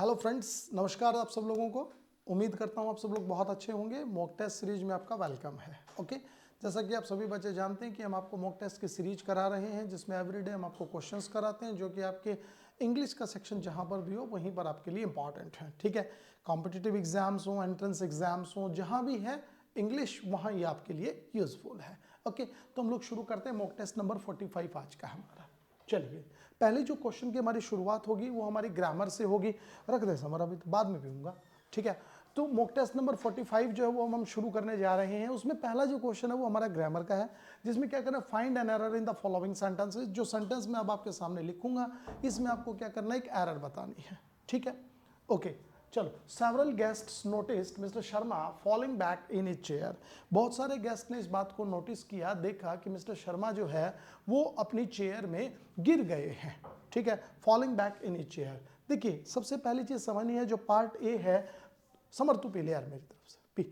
Hello friends, नमस्कार आप सब लोगों को। उम्मीद करता हूँ आप सब लोग बहुत अच्छे होंगे। मॉक टेस्ट सीरीज में आपका वेलकम है। ओके, जैसा कि आप सभी बच्चे जानते हैं कि हम आपको मॉक टेस्ट की सीरीज करा रहे हैं, जिसमें एवरीडे हम आपको क्वेश्चंस कराते हैं जो कि आपके इंग्लिश का सेक्शन जहाँ पर भी हो वहीं पर आपके लिए इंपॉर्टेंट है। ठीक है, कॉम्पिटिटिव एग्जाम्स हो, एंट्रेंस एग्जाम्स हो, जहाँ भी है इंग्लिश वहाँ ये आपके लिए यूजफुल है। ओके, तो हम लोग शुरू करते हैं मॉक टेस्ट नंबर 45 आज का हमारा। चलिए, पहले जो क्वेश्चन की हमारी शुरुआत होगी वो हमारी ग्रामर से होगी। रख दे समर, अभी तो बाद में पीऊंगा। ठीक है, तो मॉक टेस्ट नंबर 45 जो है वो हम शुरू करने जा रहे हैं। उसमें पहला जो क्वेश्चन है वो हमारा ग्रामर का है, जिसमें क्या करना है, find an error in the following sentences. जो सेंटेंस मैं अब आपके सामने लिखूंगा इसमें आपको क्या करना है, एक एरर बतानी है। ठीक है, ओके चलो। Several guests noticed mister Sharma falling back in his chair. बहुत सारे गेस्ट ने इस बात को नोटिस किया, देखा कि मिस्टर शर्मा जो है वो अपनी चेयर में गिर गए हैं। ठीक है, falling back in his chair. देखिए, सबसे पहली चीज समझनी है, जो पार्ट ए है, समर तू पी ले यार मेरी तरफ से, पी।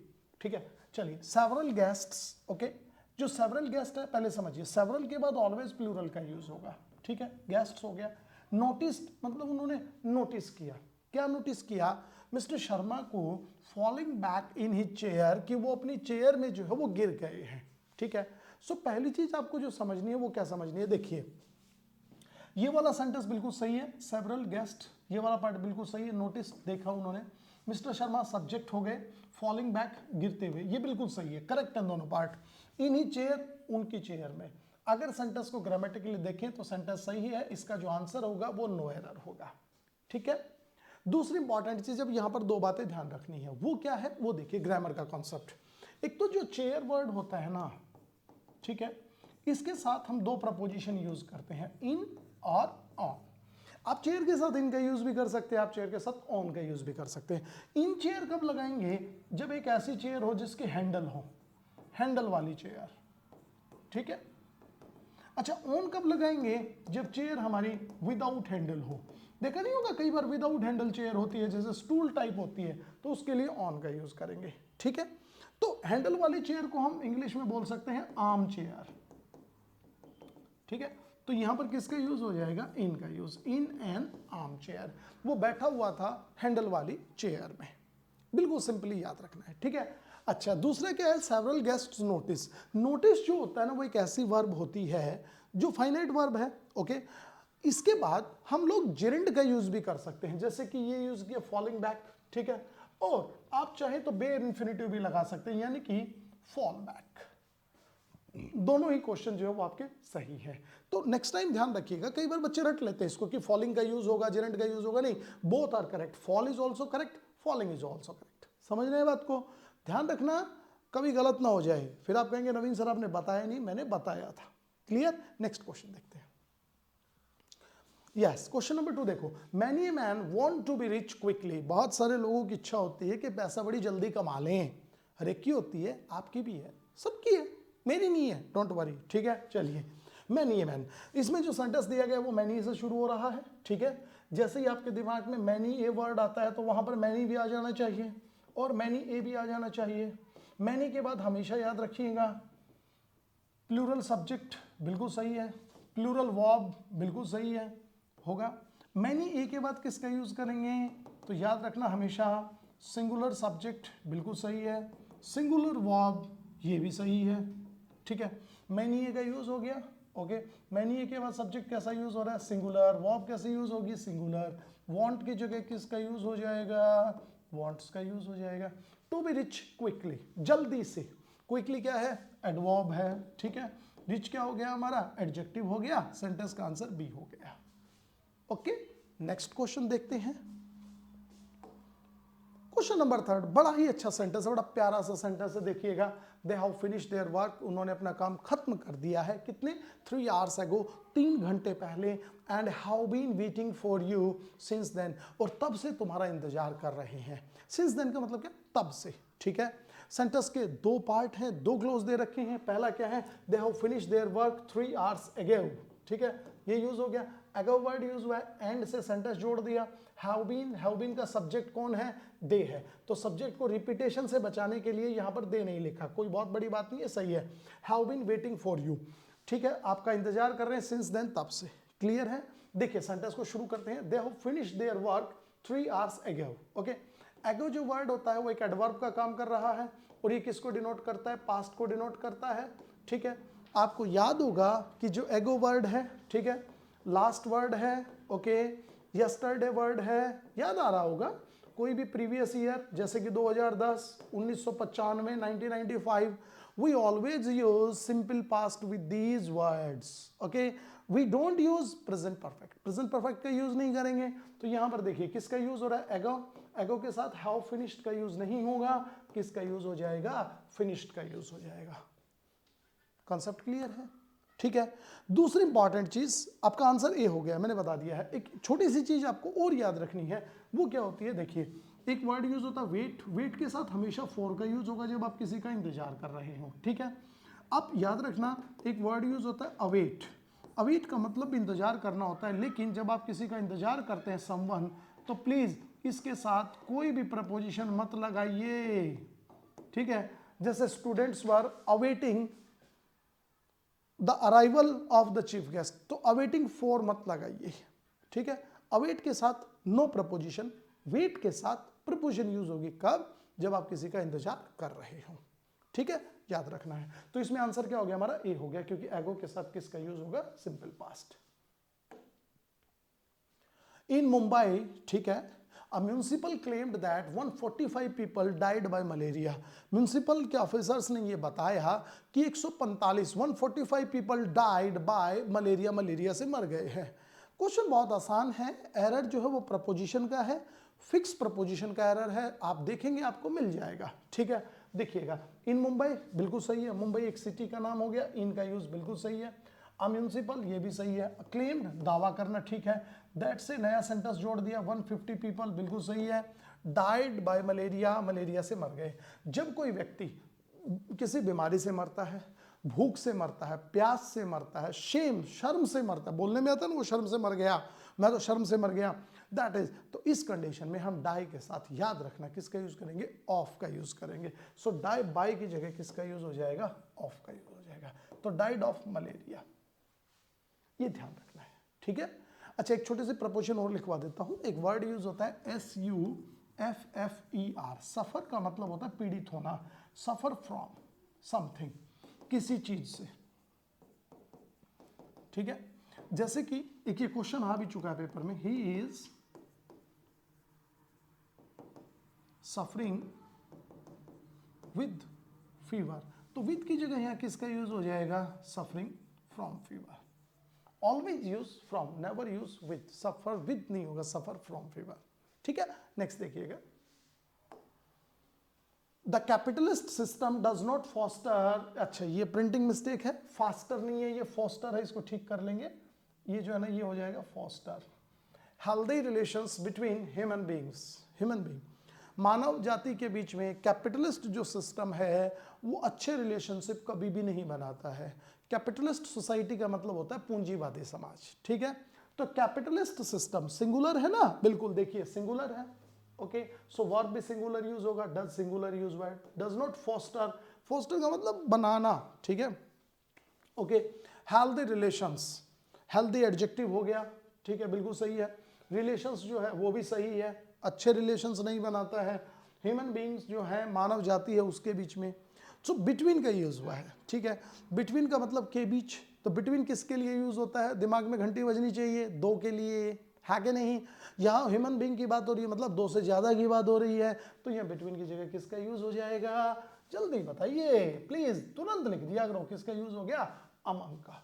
ठीक है, चलिए। सेवरल गेस्ट्स, ओके, जो सेवरल गेस्ट है पहले समझिए, सेवरल के बाद ऑलवेज प्लूरल का यूज होगा। ठीक है, गेस्ट्स हो गया। नोटिस्ड मतलब उन्होंने नोटिस किया। क्या नोटिस किया? मिस्टर शर्मा को falling back in his chair, कि वो अपनी चेयर में जो है वो गिर गए हैं। ठीक है, सो पहली चीज आपको जो समझनी है वो क्या समझनी है, देखिए ये वाला सेंटेंस बिल्कुल सही है, सेवरल गेस्ट, ये वाला पार्ट बिल्कुल सही है। नोटिस देखा उन्होंने, मिस्टर शर्मा सब्जेक्ट हो गए, फॉलिंग बैक गिरते हुए, ये बिल्कुल सही है, करेक्ट है दोनों पार्ट। इन ही चेयर, उनकी चेयर में। अगर सेंटेंस को ग्रामेटिकली देखें तो सेंटेंस सही है, इसका जो आंसर होगा वो नो एरर होगा। ठीक है, दूसरी इंपॉर्टेंट चीज, अब यहां पर दो बातें ध्यान रखनी है, वो क्या है, वो देखिए ग्रामर का कॉन्सेप्ट। एक तो जो चेयर वर्ड होता है ना, ठीक है, इसके साथ हम दो प्रपोजिशन यूज करते हैं, इन और ऑन। आप चेयर के साथ इन का यूज भी कर सकते हैं, आप चेयर के साथ ऑन का यूज भी कर सकते हैं। इन चेयर कब लगाएंगे? जब एक ऐसी चेयर हो जिसके हैंडल हो, हैंडल वाली चेयर। ठीक है, अच्छा, ऑन कब लगाएंगे? जब चेयर हमारी विदाउट हैंडल हो। देखा नहीं होगा कई बार विदाउट हैंडल चेयर होती है, जैसे स्टूल टाइप होती है, तो उसके लिए ऑन का यूज करेंगे। ठीक है, तो हैंडल वाली चेयर को हम इंग्लिश में बोल सकते हैं आर्म चेयर। ठीक है, तो यहां पर किसका यूज हो जाएगा? इन का use, in an arm chair. वो बैठा हुआ था हैंडल वाली चेयर में। बिल्कुल सिंपली याद रखना है। ठीक है, अच्छा, दूसरा क्या है, सेवरल गेस्ट्स नोटिस। नोटिस जो होता है ना, वो एक ऐसी वर्ब होती है जो फाइनाइट वर्ब है। ओके, इसके बाद हम लोग जेरेंड का यूज भी कर सकते हैं, जैसे कि ये यूज किया फॉलिंग बैक। ठीक है, और आप चाहे तो बेयर इंफिनिटिव भी लगा सकते हैं, यानी कि फॉल बैक। दोनों ही क्वेश्चन जो है वो आपके सही है। तो नेक्स्ट टाइम ध्यान रखिएगा, कई बार बच्चे रट लेते हैं इसको कि फॉलिंग का यूज होगा, जेरेंट का यूज होगा। नहीं, both are correct. Fall is also correct, falling is also correct. समझ रहे हैं बात को? ध्यान रखना, कभी गलत ना हो जाए, फिर आप कहेंगे नवीन सर आपने बताया नहीं। मैंने बताया था। क्लियर? नेक्स्ट क्वेश्चन देखते हैं। यस, क्वेश्चन नंबर 2 देखो। Many a man want to be rich quickly. बहुत सारे लोगों की इच्छा होती है कि पैसा बड़ी जल्दी कमा लें। हर एक की होती है, आपकी भी है, सबकी है, मेरी नहीं है, डोंट वरी। ठीक है, चलिए। मैनी ए मैन, इसमें जो सेंटेंस दिया गया है वो मैनी से शुरू हो रहा है। ठीक है, जैसे ही आपके दिमाग में मैनी ए वर्ड आता है तो वहां पर मैनी भी आ जाना चाहिए और मैनी ए भी आ जाना चाहिए। मैनी के बाद हमेशा याद रखिएगा प्लूरल सब्जेक्ट, बिल्कुल सही है। प्लूरल वर्ब, बिल्कुल सही है, होगा। मैनी ए के बाद किसका यूज करेंगे? तो याद रखना हमेशा सिंगुलर सब्जेक्ट, बिल्कुल सही है। सिंगुलर वर्ब, ये भी सही है। ठीक है, मैनी ए का यूज हो गया। ओके, मैनी ए के बाद सब्जेक्ट कैसा यूज हो रहा है? सिंगुलर। वर्ब कैसे यूज होगी? सिंगुलर। वांट की जगह किसका यूज हो जाएगा? वांट्स का यूज हो जाएगा। टू बी रिच क्विकली, जल्दी से। क्विकली क्या है? एडवर्ब है। ठीक है, रिच क्या हो गया हमारा? एडजेक्टिव हो गया। सेंटेंस का आंसर बी हो गया। ओके, नेक्स्ट क्वेश्चन देखते हैं। क्वेश्चन नंबर 3, बड़ा ही अच्छा सेंटेंस है, बड़ा प्यारा सा सेंटेंस है, देखिएगा। They have finished their work, उन्होंने अपना काम खत्म कर दिया है। कितने? 3 आवर्स अगो, 3 घंटे पहले। And have been waiting for you since then, और तब से तुम्हारा इंतजार कर रहे हैं। सिंस देन का मतलब क्या? तब से। ठीक है, सेंटेंस के दो पार्ट हैं, दो क्लोज दे रखे हैं। पहला क्या है? They have finished their work 3 hours ago. ठीक है, ये यूज हो गया। अगो वर्ड यूज हुआ है, एंड से सेंटेंस जोड़ दिया। हैव बीन का सब्जेक्ट कौन है? दे है। तो सब्जेक्ट को रिपीटेशन से बचाने के लिए यहां पर दे नहीं लिखा, कोई बहुत बड़ी बात नहीं है, सही है। Have been waiting for you, ठीक है, आपका इंतजार कर रहे हैं सिंस देन, तब से। क्लियर है? देखिए सेंटेंस को शुरू करते हैं। They have finished their work 3 hours ago। Okay, एगो जो वर्ड होता है वो एक एडवर्ब का काम कर रहा है और ये किसको डिनोट करता है? पास्ट को डिनोट करता है। ठीक है, आपको याद होगा कि जो एगो वर्ड है, ठीक है, लास्ट वर्ड है, ओके, यस्टरडे वर्ड है, याद आ रहा होगा। कोई भी प्रीवियस ईयर जैसे कि 2010, 1995, 1995, we always use simple past with these words। okay, we don't use present perfect। present perfect का यूज नहीं करेंगे। तो यहां पर देखिए किसका यूज हो रहा है? एगो। एगो के साथ हैव फिनिश्ड का यूज नहीं होगा, किसका यूज हो जाएगा? फिनिश्ड का यूज हो जाएगा। कॉन्सेप्ट क्लियर है? ठीक है, दूसरी इंपॉर्टेंट चीज, आपका आंसर ए हो गया, मैंने बता दिया है। एक छोटी सी चीज आपको और याद रखनी है, वो क्या होती है? देखिए, एक वर्ड यूज होता है वेट। वेट के साथ हमेशा फॉर का यूज होगा जब आप किसी का इंतजार कर रहे हो। ठीक है, अब याद रखना एक वर्ड यूज होता है अवेट। अवेट का मतलब इंतजार करना होता है, लेकिन जब आप किसी का इंतजार करते हैं समवन, तो प्लीज इसके साथ कोई भी प्रपोजिशन मत लगाइए। ठीक है, जैसे students were awaiting the arrival of the chief guest, तो अवेटिंग फॉर मत लगाइए। ठीक है, अवेट के साथ नो प्रपोजिशन, वेट के साथ प्रपोजिशन यूज होगी कब? जब आप किसी का इंतजार कर रहे हो। ठीक है, याद रखना है। तो इसमें आंसर क्या हो गया हमारा? ए हो गया, क्योंकि एगो के साथ किसका यूज होगा? Simple past. इन मुंबई, ठीक है, A municipal claimed that 145 people died by malaria। Municipal के ऑफिसर्स ने ये बताया कि 145 people died by malaria, malaria से मर गए हैं। क्वेश्चन बहुत आसान है। एरर जो है वो प्रपोजिशन का है, फिक्स प्रपोजिशन का एरर है। आप देखेंगे आपको मिल जाएगा। ठीक है, देखिएगा, इन मुंबई बिल्कुल सही है, मुंबई एक सिटी का नाम हो गया। इन का यूज बिल्कुल सही है। म्यूनिसिपल ये भी सही है। क्लेम्ड दावा करना, ठीक है। दैट से नया सेंटेंस जोड़ दिया, 150 पीपल बिल्कुल सही है। डाइड बाय मलेरिया, मलेरिया से मर गए। जब कोई व्यक्ति किसी बीमारी से मरता है, भूख से मरता है, प्यास से मरता है, शेम शर्म से मरता है, बोलने में आता है ना वो शर्म से मर गया, मैं तो शर्म से मर गया, दैट इज, तो इस कंडीशन में हम डाई के साथ याद रखना किसका यूज करेंगे? ऑफ का यूज करेंगे। सो डाई बाय की जगह किसका यूज हो जाएगा? ऑफ का यूज हो जाएगा। तो डाइड ऑफ मलेरिया, ये ध्यान रखना है। ठीक है, अच्छा एक छोटे से प्रपोजिशन और लिखवा देता हूं। एक वर्ड यूज होता है SUFFER। सफर का मतलब होता है पीड़ित होना। सफर फ्रॉम समथिंग, किसी चीज से। ठीक है, जैसे कि एक ये क्वेश्चन आ भी चुका है पेपर में, he is suffering with fever, तो विद की जगह यहां किसका यूज हो जाएगा? Suffering from fever. Always use from, never use with. Suffer with नहीं होगा, सफर फ्रॉम फीवर। ठीक है, नेक्स्ट देखिएगा, the capitalist system does not foster, अच्छा ये प्रिंटिंग मिस्टेक है, फास्टर नहीं है, ये फॉस्टर है, इसको ठीक कर लेंगे। ये जो है ना ये हो जाएगा foster. Healthy relations between human beings, human being, मानव जाति के बीच में कैपिटलिस्ट जो सिस्टम है वो अच्छे रिलेशनशिप कभी भी नहीं बनाता है। कैपिटलिस्ट सोसाइटी का मतलब होता है पूंजीवादी समाज। ठीक है, तो कैपिटलिस्ट सिस्टम सिंगुलर है ना, बिल्कुल देखिए सिंगुलर है। ओके, सो वर्ब भी सिंगुलर यूज होगा, does singular use word, does not foster, foster का मतलब बनाना। ठीक है, okay, healthy relations, healthy adjective हो गया। ठीक है, बिल्कुल सही है। रिलेशंस जो है वो भी सही है, अच्छे रिलेशंस नहीं बनाता है। ह्यूमन बींग्स जो है, मानव जाति है उसके बीच में। सो बिटवीन का यूज हुआ है। ठीक है, बिटवीन का मतलब के बीच, तो बिटवीन किसके लिए यूज होता है? दिमाग में घंटी बजनी चाहिए, दो के लिए, है कि नहीं? यहाँ ह्यूमन बींग की बात हो रही है, मतलब दो से ज्यादा की बात हो रही है, तो यहाँ बिटवीन की जगह किसका यूज हो जाएगा? जल्दी बताइए प्लीज, तुरंत लिख दिया करो, किसका यूज हो गया? अमंग का।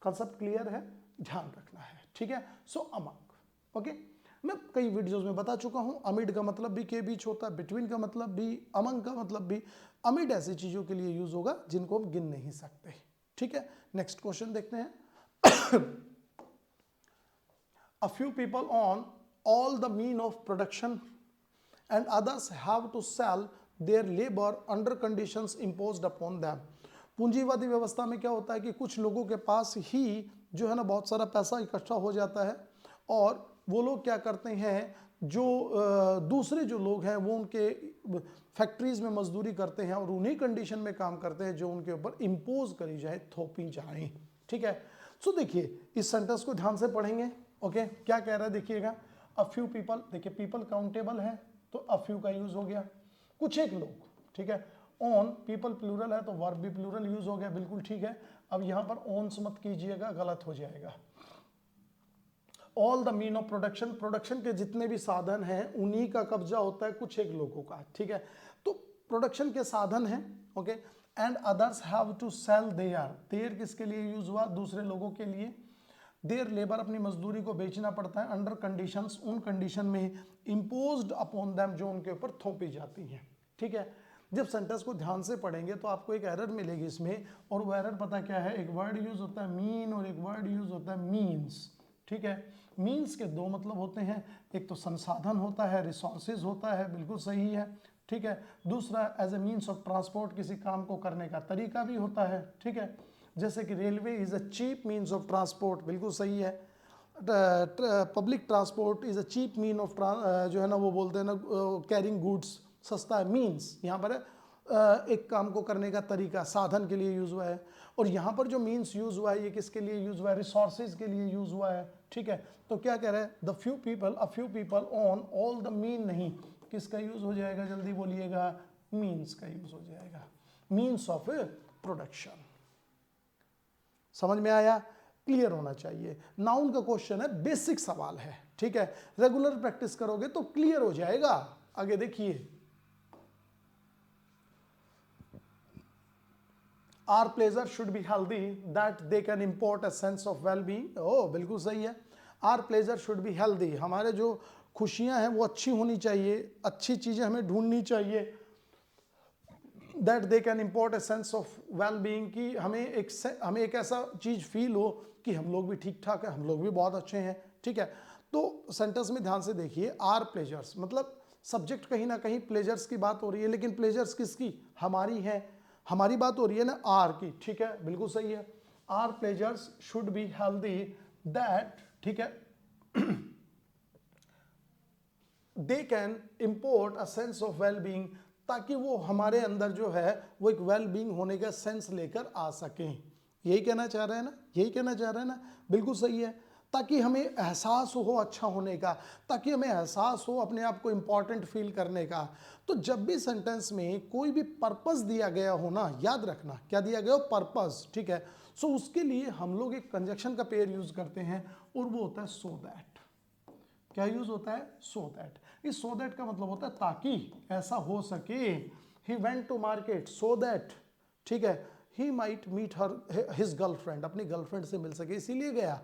कंसेप्ट क्लियर है, ध्यान रखना है। ठीक है, सो अमंग। ओके, मैं कई वीडियोस में बता चुका हूं, अमिड का मतलब भी के बीच होता है, बिटवीन का मतलब भी, अमंग का मतलब भी। अमिड ऐसी चीजों के लिए यूज होगा जिनको हम गिन नहीं सकते। ठीक है, नेक्स्ट क्वेश्चन देखते हैं। A few people on all the mean of production and others have to sell their labor under conditions imposed upon them। पूंजीवादी व्यवस्था में क्या होता है कि कुछ लोगों के पास ही जो है ना बहुत सारा पैसा इकट्ठा हो जाता है, और वो लोग क्या करते हैं, जो दूसरे जो लोग हैं वो उनके फैक्ट्रीज में मजदूरी करते हैं और उन्हीं कंडीशन में काम करते हैं जो उनके ऊपर इम्पोज करी जाए, थोपी जाए। ठीक है, सो देखिए इस सेंटेंस को ध्यान से पढ़ेंगे। ओके, क्या कह रहा है देखिएगा, अ फ्यू पीपल, देखिए पीपल काउंटेबल है तो अ फ्यू का यूज हो गया, कुछ एक लोग, ठीक है। ऑन, पीपल प्लूरल है तो वर्ब भी प्लूरल यूज हो गया, बिल्कुल ठीक है। अब यहां पर ऑन्स मत कीजिएगा, गलत हो जाएगा। All the mean of production, production के जितने भी साधन हैं उन्हीं का कब्जा होता है कुछ एक लोगों का, ठीक है। तो प्रोडक्शन के साधन हैं, okay. And others have to sell there, there किसके लिए यूज हुआ, दूसरे लोगों के लिए। देयर लेबर, अपनी मजदूरी को बेचना पड़ता है, अंडर कंडीशंस, उन कंडीशन में, इम्पोज्ड अपॉन देम, जो उनके ऊपर थोपी जाती हैं, ठीक है। जब सेंटेंस को ध्यान से पढ़ेंगे तो आपको एक एरर मिलेगी इसमें, और वो एरर पता क्या है, एक वर्ड यूज होता है मीन और एक वर्ड यूज होता है मीन्स, ठीक है। मीन्स के दो मतलब होते हैं, एक तो संसाधन होता है, रिसोर्सेज होता है, बिल्कुल सही है, ठीक है। दूसरा as a means of transport, किसी काम को करने का तरीका भी होता है, ठीक है। जैसे कि railway is a cheap means of transport, बिल्कुल सही है। Public transport is a cheap mean of जो है ना वो बोलते हैं ना कैरिंग गुड्स, सस्ता है। मीन्स यहाँ पर एक काम को करने का तरीका, साधन के लिए यूज हुआ है। और यहाँ पर जो मीन्स यूज हुआ है ये किसके लिए यूज हुआ है, रिसोर्सेज के लिए यूज हुआ है, ठीक है। तो क्या कह रहा है, the few people, a few people on all the mean, नहीं, किसका यूज हो जाएगा, जल्दी बोलिएगा, मीन्स का यूज हो जाएगा, मीन्स ऑफ प्रोडक्शन। समझ में आया, क्लियर होना चाहिए। नाउन का क्वेश्चन है, बेसिक सवाल है, ठीक है। रेगुलर प्रैक्टिस करोगे तो क्लियर हो जाएगा। आगे देखिए, our pleasure should be healthy that they can import a sense of well being, ओ बिल्कुल सही है। Our pleasure should be healthy, हमारे जो खुशियां हैं वो अच्छी होनी चाहिए, अच्छी चीजें हमें ढूंढनी चाहिए। That they can import a sense of well being, कि हमें एक ऐसा चीज फील हो कि हम लोग भी ठीक ठाक है, हम लोग भी बहुत अच्छे हैं, ठीक है। तो सेंटेंस में ध्यान से देखिए, आर प्लेजर्स मतलब सब्जेक्ट कहीं ना कहीं प्लेजर्स की बात हो रही है, लेकिन प्लेजर्स किसकी, हमारी है, हमारी बात हो रही है ना आर की, ठीक है, बिल्कुल सही है। Are pleasures should be healthy that, ठीक है, they can import a sense of well being, ताकि वो हमारे अंदर जो है वो एक वेल बीइंग होने का सेंस लेकर आ सकें। यही कहना चाह रहे हैं ना, यही कहना चाह रहे हैं ना, बिल्कुल सही है। ताकि हमें एहसास हो अच्छा होने का, ताकि हमें एहसास हो अपने आप को इंपॉर्टेंट फील करने का। तो जब भी सेंटेंस में कोई भी पर्पस दिया गया हो ना, याद रखना क्या दिया गया हो, पर्पस, ठीक है। सो उसके लिए हम लोग एक कंजक्शन का पेयर यूज करते हैं और वो होता है सो दैट। क्या यूज होता है, सो दैट। इस सो दैट का मतलब होता है ताकि ऐसा हो सके। He went to market so that, ठीक है, he might meet her his girlfriend, अपनी गर्लफ्रेंड से मिल सके इसीलिए गया।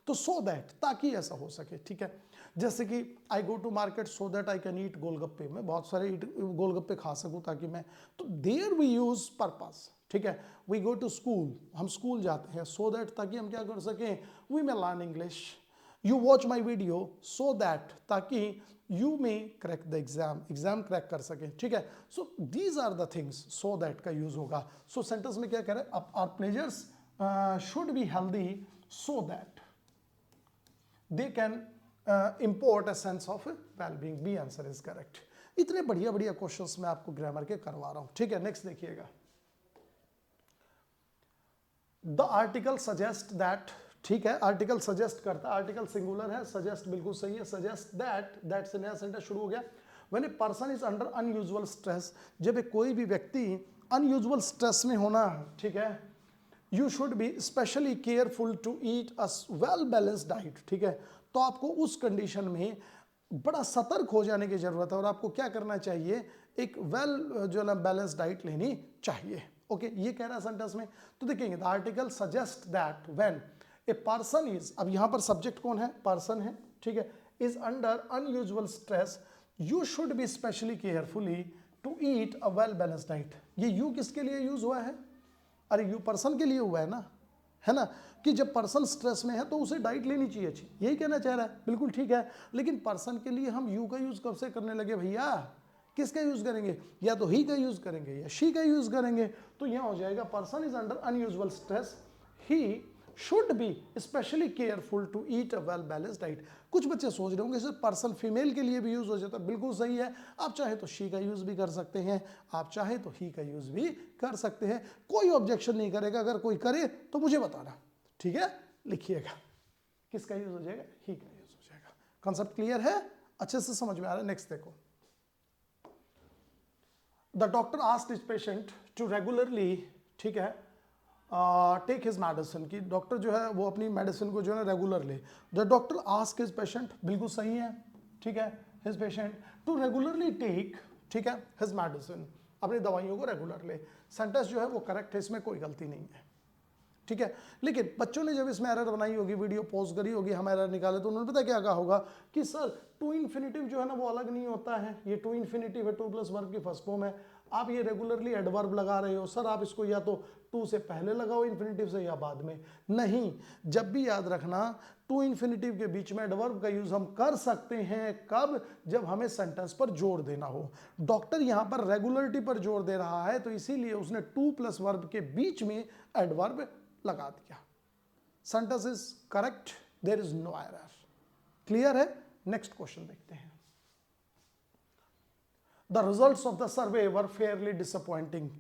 तो सो दैट, ताकि ऐसा हो सके, ठीक है। जैसे कि I go to market so that I can eat golgappe, मैं बहुत सारे गोलगप्पे खा सकूं ताकि मैं, तो देयर वी यूज पर्पस, ठीक है। वी गो टू स्कूल, हम स्कूल जाते हैं सो दैट, ताकि हम क्या कर सकें, we may learn English. You watch my video so that, ताकि you may crack the exam, exam crack कर सके, ठीक है। So these are the things, so that का यूज होगा। सो सेंटेंस में क्या कह रहे हैं, our pleasures should be healthy so that they can import a sense of well being, B answer is correct. इतने बढ़िया बढ़िया क्वेश्चंस मैं आपको ग्रामर के करवा रहा हूं, ठीक है। नेक्स्ट देखिएगा, द आर्टिकल सजेस्ट दैट, ठीक है, आर्टिकल सजेस्ट करता है, आर्टिकल सिंगुलर है, सजेस्ट बिल्कुल सही है। सजेस्ट दैट से नया सेंटेंस शुरू हो गया। When a person is under unusual stress, जब एक कोई भी व्यक्ति अनयूजुअल स्ट्रेस में होना, ठीक है, you should be specially careful to eat a well balanced diet, ठीक है। तो आपको उस कंडीशन में बड़ा सतर्क हो जाने की जरूरत है और आपको क्या करना चाहिए, एक वेल जो है ना बैलेंस डाइट लेनी चाहिए, ओके। ये कह रहा है सेंटेंस में। तो देखेंगे, the article suggest that when a person is, अब यहां पर सब्जेक्ट कौन है, पर्सन है, ठीक है, is under unusual stress, you should be specially carefully to eat a well balanced diet. ये यू किसके लिए यूज हुआ है, अरे यू पर्सन के लिए हुआ है ना, कि जब पर्सन स्ट्रेस में है तो उसे डाइट लेनी चाहिए अच्छी, यही कहना चाह रहा है, बिल्कुल ठीक है। लेकिन पर्सन के लिए हम यू का यूज कब से करने लगे भैया, किसका यूज करेंगे, या तो ही का यूज करेंगे या शी का यूज करेंगे। तो यहां हो जाएगा person is under unusual stress, he should be specially careful to eat a well balanced diet. कुछ बच्चे सोच रहे होंगे सिर्फ पर्सन फीमेल के लिए भी यूज हो जाता है, बिल्कुल सही है। आप चाहे तो शी का यूज भी कर सकते हैं, आप चाहे तो ही का यूज भी कर सकते हैं, कोई ऑब्जेक्शन नहीं करेगा। अगर कोई करे तो मुझे बताना, ठीक है, लिखिएगा किसका यूज हो जाएगा, ही का यूज हो जाएगा, कॉन्सेप्ट क्लियर है, अच्छे से समझ में आ रहा है। नेक्स्ट देखो, the doctor asked his patient to regularly, ठीक है, टेक हिज मेडिसिन, की डॉक्टर जो है वो अपनी मेडिसिन को जो है रेगुलर ले। The doctor ask his patient, बिल्कुल सही है, ठीक है, his patient to regularly take, ठीक है, हिज मेडिसिन, अपनी दवाइयों को रेगुलर ले। सेंटेंस जो है वो करेक्ट है, इसमें कोई गलती नहीं है, ठीक है। लेकिन बच्चों ने जब इसमें एरर बनाई होगी, वीडियो पॉज करी होगी, हम एरर निकाले, तो उन्होंने पता क्या कहा होगा कि सर टू इन्फिनिटिव जो है ना वो अलग नहीं होता है, ये टू इन्फिनिटिव है, टू प्लस वर्ब की फर्स्ट फॉर्म है, आप ये रेगुलरली एडवर्ब लगा रहे हो सर, आप इसको या तो टू से पहले लगाओ इन्फिनिटिव से या बाद में। नहीं, जब भी याद रखना टू इन्फिनिटिव के बीच में एडवर्ब का यूज हम कर सकते हैं, कब? जब हमें सेंटेंस पर जोर देना हो। डॉक्टर यहां पर रेगुलरिटी पर जोर दे रहा है, तो इसीलिए उसने टू प्लस वर्ब के बीच में एडवर्ब लगा दिया। Sentence is correct, there is no error. Clear है? नेक्स्ट क्वेश्चन देखते हैं। The results of the survey were fairly disappointing.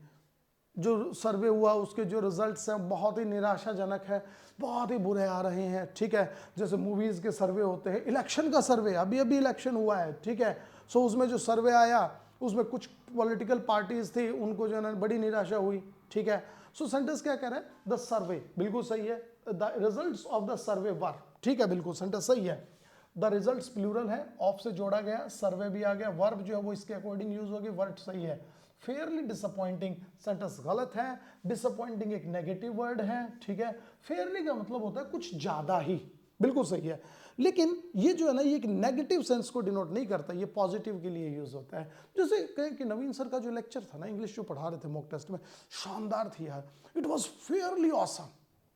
जो सर्वे हुआ उसके जो रिजल्ट्स हैं बहुत ही निराशाजनक है, बहुत ही बुरे आ रहे हैं, ठीक है। जैसे मूवीज के सर्वे होते हैं, इलेक्शन का सर्वे, अभी अभी इलेक्शन हुआ है, ठीक है, सो उसमें जो सर्वे आया उसमें कुछ पॉलिटिकल पार्टीज थी, उनको जो है बड़ी निराशा हुई, ठीक है। सो सेंटेंस क्या कह रहा है? द सर्वे, बिल्कुल सही है, the results of the survey were, ठीक है, बिल्कुल सेंटेंस सही है। द रिजल्ट्स प्लूरल है, ऑफ से जोड़ा गया, सर्वे भी आ गया, वर्ब जो है वो इसके अकॉर्डिंग यूज होगी, वर्ड सही है। फेयरली डिसअपॉइंटिंग सेंटेंस गलत है, डिसअपॉइंटिंग एक नेगेटिव वर्ड है, ठीक है। फेयरली का मतलब होता है कुछ ज्यादा ही, बिल्कुल सही है, लेकिन ये जो है ना ये एक नेगेटिव सेंस को डिनोट नहीं करता, ये पॉजिटिव के लिए यूज होता है। जैसे कहें कि नवीन सर का जो लेक्चर था ना, इंग्लिश जो पढ़ा रहे थे मॉक टेस्ट में, शानदार थी यार, इट वॉज फेयरली ऑसम,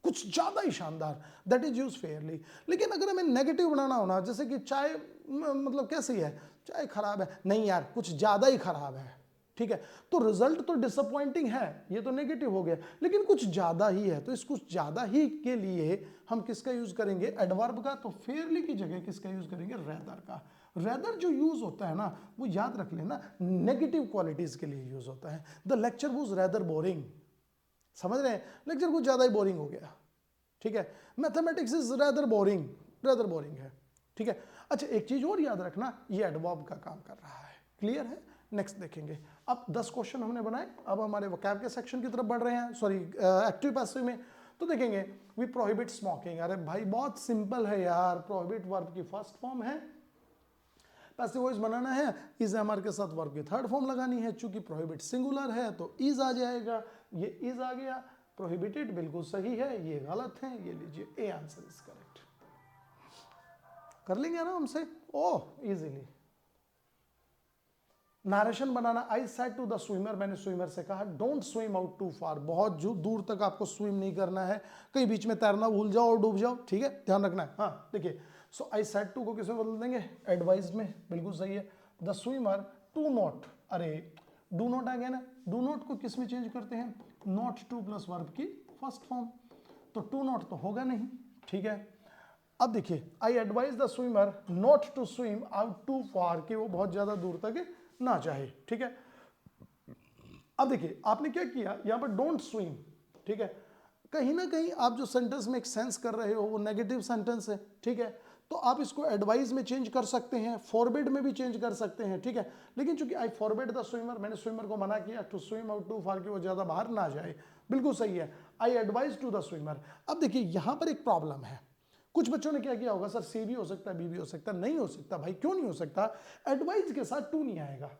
कुछ ज्यादा ही शानदार, दैट इज यूज फेयरली। लेकिन अगर हमें नेगेटिव बनाना हो ना, जैसे कि चाय मतलब कैसी है, चाय खराब है, नहीं यार कुछ ज्यादा ही खराब है, ठीक है, तो रिजल्ट तो डिसअपॉइंटिंग है, ये तो नेगेटिव हो गया, लेकिन कुछ ज्यादा ही है, तो इस कुछ ज्यादा ही के लिए हम किसका यूज करेंगे? एडवर्ब का। तो फेयरली की जगह किसका यूज करेंगे? रेदर का। रेदर जो यूज होता है ना, वो याद रख लेना नेगेटिव क्वालिटीज के लिए यूज होता है। The lecture was rather boring, समझ रहे हैं, लेक्चर कुछ ज्यादा ही बोरिंग हो गया, ठीक है। Mathematics is rather boring, rather boring है, ठीक है। अच्छा एक चीज और याद रखना, ये एडवर्ब का काम कर रहा है, क्लियर है। नेक्स्ट देखेंगे, अब 10 क्वेश्चन हमने बनाए, अब हमारे वोकैब के सेक्शन की तरफ बढ़ रहे हैं, सॉरी एक्टिव पैसिव में। तो देखेंगे वी प्रोहिबिट स्मोकिंग, अरे भाई बहुत सिंपल है यार, प्रोहिबिट वर्ब की फर्स्ट फॉर्म है, पैसिव वॉइस बनाना है, इज एमआर के साथ वर्ब की थर्ड फॉर्म लगानी है, चूंकि प्रोहिबिट सिंगुलर है तो इज आ जाएगा, ये इज आ गया, प्रोहिबिटेड बिल्कुल सही है, ये गलत है, ये लीजिए ए आंसर इज करेक्ट। कर लेंगे आराम से, ओह इजीली। नारेशन बनाना, I said to the swimmer, मैंने स्विमर से कहा don't swim out too far, बहुत दूर तक आपको स्विम नहीं करना है, कहीं बीच में तैरना भूल जाओ और डूब जाओ, ठीक है, ध्यान रखना है। हाँ देखिए, सो आई सेड टू को किसमें बदल देंगे? एडवाइज में, बिल्कुल सही है। द स्विमर टू नॉट, अरे डू नॉट आ गया ना, डू नॉट को किस में चेंज करते हैं? नॉट टू प्लस वर्ब की फर्स्ट फॉर्म, तो टू नॉट तो होगा नहीं, ठीक है। अब देखिए, I advise the swimmer not to swim out too far, कि वो बहुत ज्यादा दूर तक ना चाहे, ठीक है। अब देखिए आपने क्या किया यहां पर, डोंट स्विम, ठीक है, कहीं ना कहीं आप जो सेंटेंस में एक सेंस कर रहे हो वो नेगेटिव सेंटेंस है, ठीक है, तो आप इसको एडवाइज में चेंज कर सकते हैं, फॉरबिड में भी चेंज कर सकते हैं, ठीक है। लेकिन चूंकि आई फॉरबिड द स्विमर, मैंने स्विमर को मना किया to swim out too far, कि वो ज्यादा बाहर ना जाए, बिल्कुल सही है। I advise to the swimmer. अब देखिए यहां पर एक प्रॉब्लम है, कुछ बच्चों ने क्या किया होगा, सर सी भी हो सकता है, बी भी हो सकता है, नहीं हो सकता भाई, क्यों नहीं हो सकता? एडवाइज के साथ टू नहीं आएगा,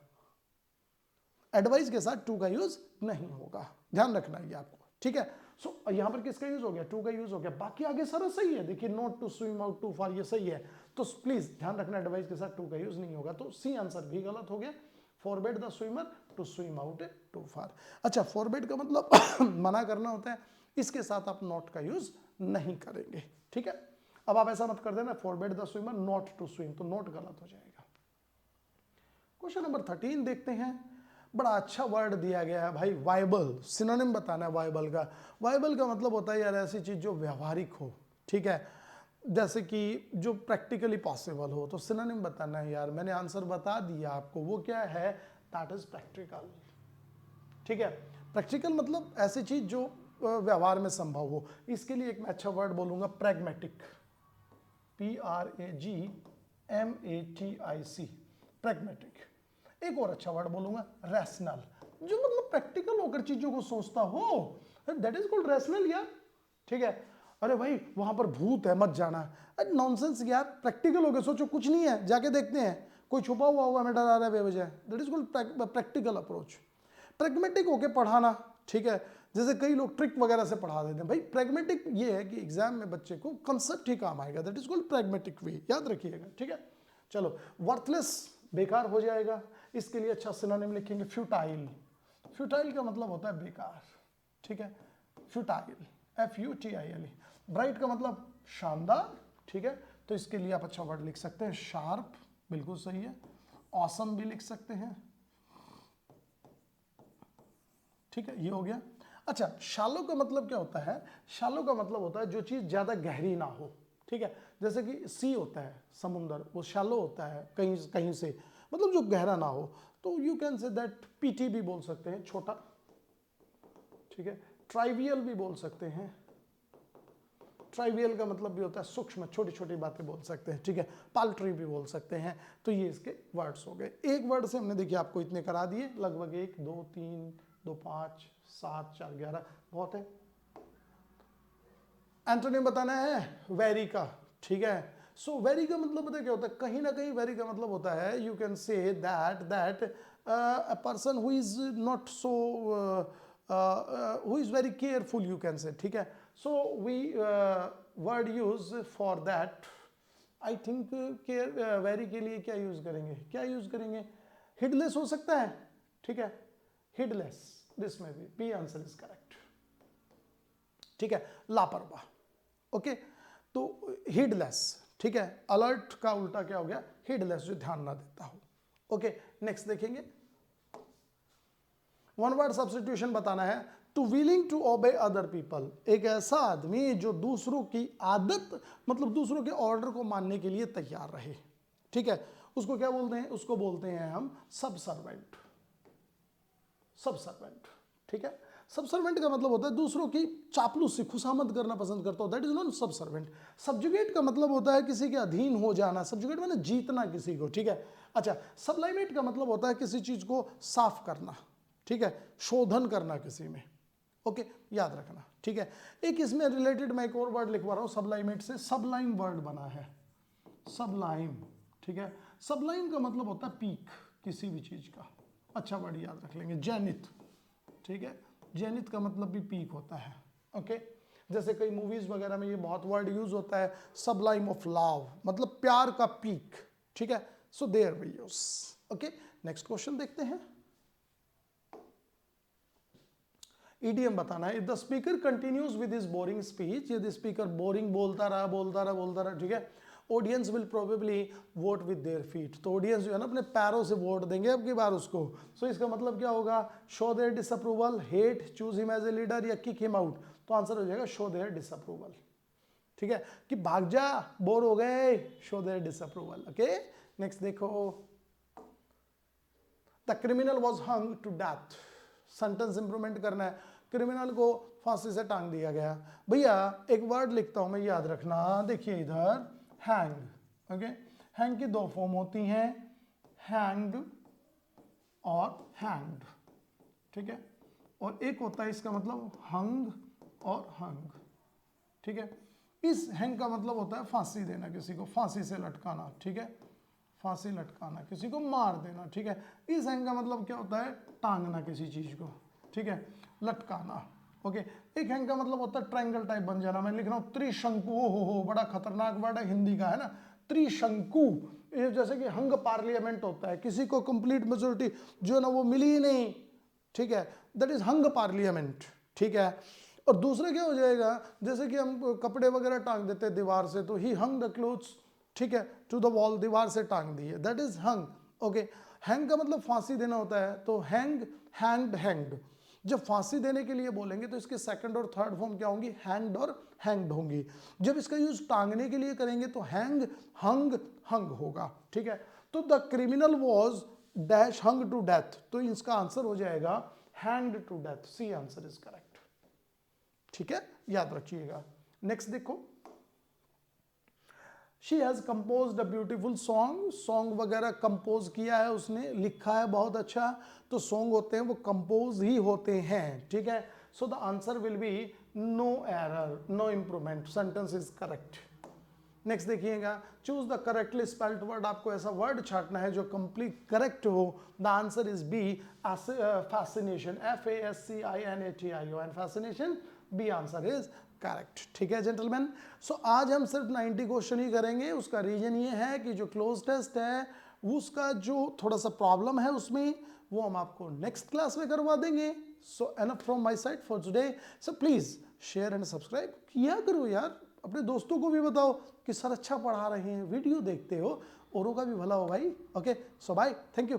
एडवाइज के साथ टू का यूज नहीं होगा, ध्यान रखना ये आपको, ठीक है। सो यहां पर किसका यूज हो गया? टू का यूज हो गया, बाकी आगे सारा सही है, देखिए not to swim out too far, ये सही है, तो प्लीज ध्यान रखना एडवाइज के साथ टू का यूज नहीं होगा, तो सी आंसर भी गलत हो गया, forbid the swimmer to swim out too far. अच्छा फॉरबिड का मतलब मना करना होता है, इसके साथ आप नॉट का यूज नहीं करेंगे, ठीक है। अब आप ऐसा मत कर देना forbid the swimmer not to swim, तो नॉट गलत हो जाएगा। क्वेश्चन नंबर 13 देखते हैं, बड़ा अच्छा वर्ड दिया गया है भाई, वाइबल, सिनोनिम बताना है वाइबल का। वाइबल का मतलब होता है यार ऐसी चीज जो व्यवहारिक हो, ठीक है, जैसे कि जो प्रैक्टिकली पॉसिबल हो, तो सिनोनिम बताना है यार, मैंने आंसर बता दिया आपको, वो क्या है? दैट इज प्रैक्टिकल, ठीक है। प्रैक्टिकल मतलब ऐसी चीज जो व्यवहार में संभव हो, इसके लिए एक मैं अच्छा वर्ड बोलूंगा, प्रैग्मेटिक, PRAGMATIC, MATIC, pragmatic। एक और अच्छा वर्ड बोलूंगा, रैशनल, जो मतलब प्रैक्टिकल होकर चीजों को सोचता हो, दैट इज कॉल्ड रैशनल यार। ठीक है, अरे भाई वहां पर भूत है मत जाना, अरे नॉनसेंस यार, प्रैक्टिकल होकर सोचो, कुछ नहीं है जाके देखते हैं, कोई छुपा हुआ होगा हमें डरा रहा है बेवजह, that is called practical approach. Pragmatic होके पढ़ाना, ठीक है, जैसे कई लोग ट्रिक वगैरह से पढ़ा देते हैं, भाई प्रैग्मेटिक ये है कि एग्जाम में बच्चे को कंसेप्ट ही काम आएगा, दैट इज कॉल्ड प्रैग्मेटिक वे, याद रखिएगा। ठीक है, चलो, वर्थलेस बेकार हो जाएगा, इसके लिए अच्छा सिनोनिम लिखेंगे, फ्यूटाइल। फ्यूटाइल का मतलब होता है बेकार, ठीक है, फ्यूटाइल, FUTILE। ब्राइट का मतलब शानदार, ठीक है, तो इसके लिए आप अच्छा वर्ड लिख सकते हैं, शार्प, बिल्कुल सही है। ऑसम भी लिख सकते हैं, ठीक है, ये हो गया। अच्छा, शालो का मतलब क्या होता है? शालो का मतलब होता है जो चीज ज्यादा गहरी ना हो, ठीक है, जैसे कि सी होता है समुंदर, वो शालो होता है कहीं कहीं से, मतलब जो गहरा ना हो, तो you can say that PT भी बोल सकते हैं, छोटा, ठीक है, ट्राइवियल भी बोल सकते हैं, ट्राइवियल का मतलब भी होता है सूक्ष्म, छोटी छोटी बातें बोल सकते हैं, ठीक है, पाल्ट्री भी बोल सकते हैं। तो ये इसके वर्ड्स हो गए। एक वर्ड से हमने देखिए आपको इतने करा दिए, लगभग 1 2 3 2 5 7 4 11, बहुत है। एंटोनिम बताना है वेरी का, ठीक है। सो वेरी का मतलब पता है क्या होता है? कहीं ना कहीं वेरी का मतलब होता है, you can say that a person who is not so, who is very careful, you can say, ठीक है। So we word use for that, I think care, very के लिए क्या यूज करेंगे, क्या यूज करेंगे? हिडलेस हो सकता है, ठीक है, हिडलेस, दिस में भी बी आंसर इज करेक्ट, ठीक है, लापरवाह, ओके। तो हिडलेस, ठीक है, अलर्ट का उल्टा क्या हो गया? हिडलेस, जो ध्यान ना देता हो, ओके। नेक्स्ट देखेंगे, वन वर्ड सब्स्टिट्यूशन बताना है, too willing to obey other people, एक ऐसा आदमी जो दूसरों की आदत, मतलब दूसरों के ऑर्डर को मानने के लिए तैयार रहे, ठीक है, उसको क्या बोलते हैं? उसको बोलते हैं हम सब सर्वेंट, सब सर्वेंट, ठीक है। सब सर्वेंट का मतलब होता है दूसरों की चापलूसी, खुशामद करना पसंद करता हो, दैट इज नॉट सब सर्वेंट। सब्जुगेट का मतलब होता है किसी के अधीन हो जाना, सब्जुगेट माने जीतना किसी को, ठीक है। अच्छा, सबलाइमेट का मतलब होता है किसी चीज को साफ करना, ठीक है, शोधन करना किसी में, ओके, याद रखना, ठीक है। एक इसमें रिलेटेड मैं एक और वर्ड लिखवा रहा हूं सबलाइमेट से, सबलाइम वर्ड बना है, सबलाइम, ठीक है। सबलाइम का मतलब होता है पीक किसी भी चीज का, अच्छा वर्ड याद रख लेंगे, जेनिथ, ठीक है, जेनिथ का मतलब भी पीक होता है, ओके। जैसे कई मूवीज वगैरह में ये बहुत वर्ड यूज होता है, सबलाइम ऑफ लव, मतलब प्यार का पीक, ठीक है। So there we use, okay. Next question देखते हैं, ईडीएम बताना है, if the speaker continues with his boring speech, यदि स्पीकर बोरिंग बोलता रहा, ठीक है, audience will probably vote with their feet, तो ऑडियंस जो है ना अपने पैरों से वोट देंगे अब की बार उसको। सो इसका मतलब क्या होगा? Show their disapproval, hate, choose him as a leader, या किक हिम आउट, तो आंसर हो जाएगा शो देयर डिसअप्रूवल, ठीक है, कि भाग जा, बोर हो गए, show their disapproval, okay. Next देखो, the criminal was hung to death, sentence improvement करना है, क्रिमिनल को फांसी से टांग दिया गया। भैया एक वर्ड लिखता हूं मैं, याद रखना, देखिए इधर हैंग, ओके। हैंग की 2 फॉर्म होती हैं, हैंग्ड और हैंग्ड, ठीक है, और एक होता है इसका मतलब हंग और हंग, ठीक है। इस हैंग का मतलब होता है फांसी देना किसी को, फांसी से लटकाना, ठीक है, फांसी लटकाना, किसी को मार देना, ठीक है। इस हैंग का मतलब क्या होता है? टांगना किसी चीज को, ठीक है, लटकाना, ओके। एक हैंग का मतलब होता है ट्रायंगल टाइप बन जाना, मैं लिख रहा हूं त्रिशंकु, हो बड़ा खतरनाक वर्ड है, हिंदी का है ना, त्रिशंकु। ये जैसे कि हंग पार्लियामेंट होता है, किसी को कंप्लीट मेजोरिटी जो है ना वो मिली ही नहीं, ठीक है, दैट इज हंग पार्लियामेंट, ठीक है। और दूसरा क्या हो जाएगा, जैसे कि हम कपड़े वगैरह टांग देते हैं दीवार से, तो ही हंग द क्लोथ्स, ठीक है, टू द वॉल, दीवार से टांग दी है, that is hung, okay. Hang का मतलब फांसी देना होता है, तो हैंग, हैंग्ड, हैंग्ड। जब फांसी देने के लिए बोलेंगे तो इसके सेकंड और थर्ड फॉर्म क्या होंगी? हैंग्ड और हैंग्ड होंगी। जब इसका यूज टांगने के लिए करेंगे तो हैंग, हंग, हंग होगा, ठीक है। तो the criminal was dash hung to death, तो इसका आंसर हो जाएगा hanged to death, C answer is correct, ठीक है, याद रखिएगा। नेक्स्ट देखो, she has composed a beautiful song, song वगैरह कंपोज किया है उसने, लिखा है बहुत अच्छा। तो सॉन्ग होते हैं वो कंपोज ही होते हैं, ठीक है। So the answer will be no error, no improvement, sentence is correct. Next देखिएगा, choose the correctly spelled word, आपको ऐसा वर्ड छाटना है जो कंप्लीट करेक्ट हो। The answer is B, fascination, FASCINATION, fascination, B answer is correct, ठीक है gentleman. सो आज हम सिर्फ 90 क्वेश्चन ही करेंगे। उसका रीजन ये है कि जो क्लोज टेस्ट है उसका जो थोड़ा सा प्रॉब्लम है उसमें, वो हम आपको नेक्स्ट क्लास में करवा देंगे। So enough from my side for today. So please share and subscribe किया करो यार, अपने दोस्तों को भी बताओ कि सर अच्छा पढ़ा रहे हैं, वीडियो देखते हो, औरों का भी भला हो भाई। Okay, so bye, thank you.